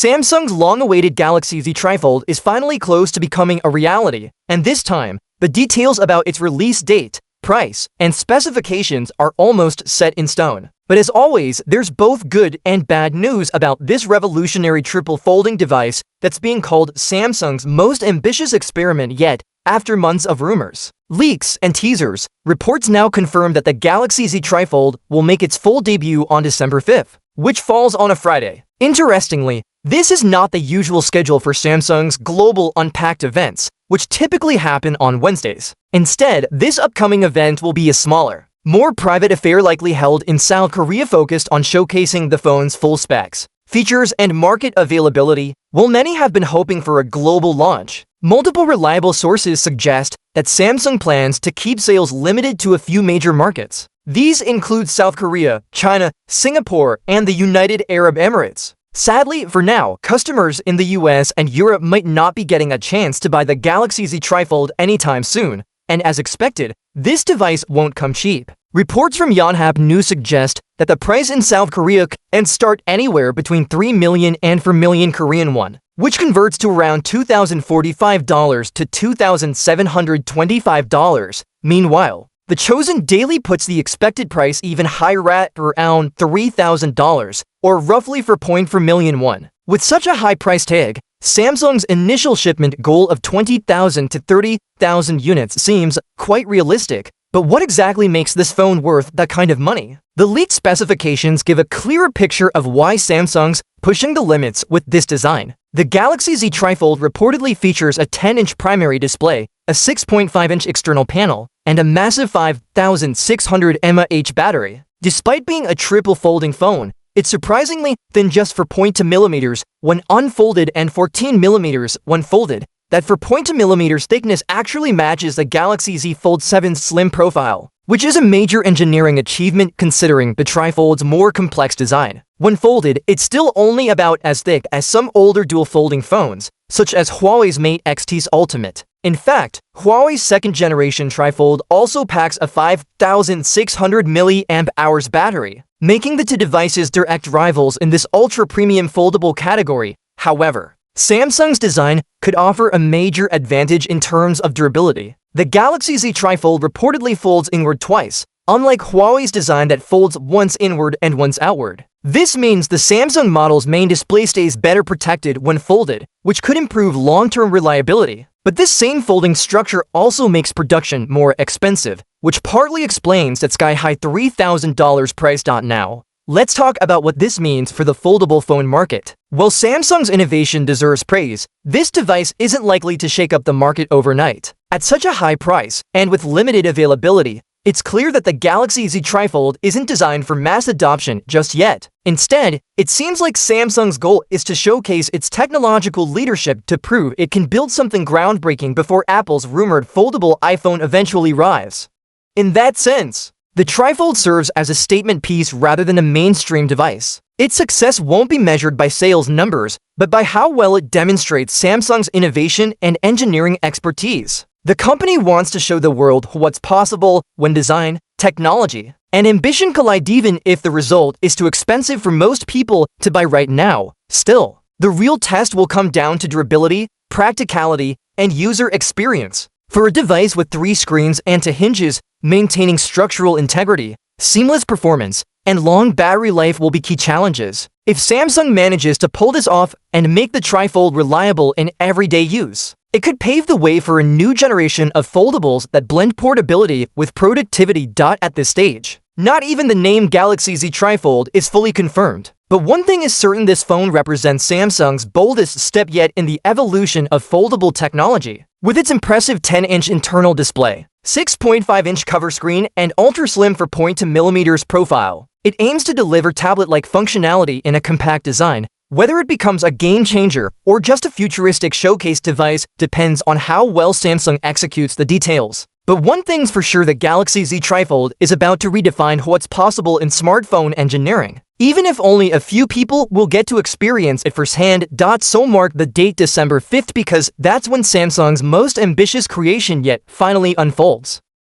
Samsung's long-awaited Galaxy Z TriFold is finally close to becoming a reality, and this time, the details about its release date, price, and specifications are almost set in stone. But as always, there's both good and bad news about this revolutionary triple folding device that's being called Samsung's most ambitious experiment yet. After months of rumors, leaks, and teasers, reports now confirm that the Galaxy Z TriFold will make its full debut on December 5th, which falls on a Friday. Interestingly, this is not the usual schedule for Samsung's global Unpacked events, which typically happen on Wednesdays. Instead, this upcoming event will be a smaller, more private affair likely held in South Korea focused on showcasing the phone's full specs, features, and market availability. While many have been hoping for a global launch, multiple reliable sources suggest that Samsung plans to keep sales limited to a few major markets. These include South Korea, China, Singapore, and the United Arab Emirates. Sadly, for now, customers in the US and Europe might not be getting a chance to buy the Galaxy Z TriFold anytime soon, and as expected, this device won't come cheap. Reports from Yonhap News suggest that the price in South Korea can start anywhere between 3 million and 4 million Korean won, which converts to around $2,045 to $2,725. Meanwhile, the chosen daily puts the expected price even higher at around $3,000, or roughly 4.4 million won. With such a high price tag, Samsung's initial shipment goal of 20,000 to 30,000 units seems quite realistic. But what exactly makes this phone worth that kind of money? The leaked specifications give a clearer picture of why Samsung's pushing the limits with this design. The Galaxy Z TriFold reportedly features a 10-inch primary display, a 6.5-inch external panel, and a massive 5,600 mAh battery. Despite being a triple folding phone, it's surprisingly thin just 4.2 millimeters when unfolded and 14 millimeters when folded. That 4.2 millimeters thickness actually matches the Galaxy Z Fold 7's slim profile, which is a major engineering achievement considering the TriFold's more complex design. When folded, it's still only about as thick as some older dual-folding phones, such as Huawei's Mate Xt's Ultimate. In fact, Huawei's second-generation TriFold also packs a 5,600 mAh battery, making the two devices direct rivals in this ultra-premium foldable category. However, Samsung's design could offer a major advantage in terms of durability. The Galaxy Z TriFold reportedly folds inward twice, unlike Huawei's design that folds once inward and once outward. This means the Samsung model's main display stays better protected when folded, which could improve long-term reliability. But this same folding structure also makes production more expensive, which partly explains that sky-high $3,000 price. Now, let's talk about what this means for the foldable phone market. While Samsung's innovation deserves praise, this device isn't likely to shake up the market overnight. At such a high price, and with limited availability, it's clear that the Galaxy Z TriFold isn't designed for mass adoption just yet. Instead, it seems like Samsung's goal is to showcase its technological leadership to prove it can build something groundbreaking before Apple's rumored foldable iPhone eventually arrives. In that sense, the TriFold serves as a statement piece rather than a mainstream device. Its success won't be measured by sales numbers, but by how well it demonstrates Samsung's innovation and engineering expertise. The company wants to show the world what's possible when design, technology, and ambition collide, even if the result is too expensive for most people to buy right now. Still, the real test will come down to durability, practicality, and user experience. For a device with 3 screens and 2 hinges, maintaining structural integrity, seamless performance, and long battery life will be key challenges. If Samsung manages to pull this off and make the TriFold reliable in everyday use, it could pave the way for a new generation of foldables that blend portability with productivity. At this stage, not even the name Galaxy Z TriFold is fully confirmed. But one thing is certain: this phone represents Samsung's boldest step yet in the evolution of foldable technology. With its impressive 10-inch internal display, 6.5-inch cover screen, and ultra-slim 4.2 millimeters profile, it aims to deliver tablet-like functionality in a compact design. Whether it becomes a game-changer or just a futuristic showcase device depends on how well Samsung executes the details. But one thing's for sure: the Galaxy Z TriFold is about to redefine what's possible in smartphone engineering. Even if only a few people will get to experience it firsthand. So mark the date December 5th, because that's when Samsung's most ambitious creation yet finally unfolds.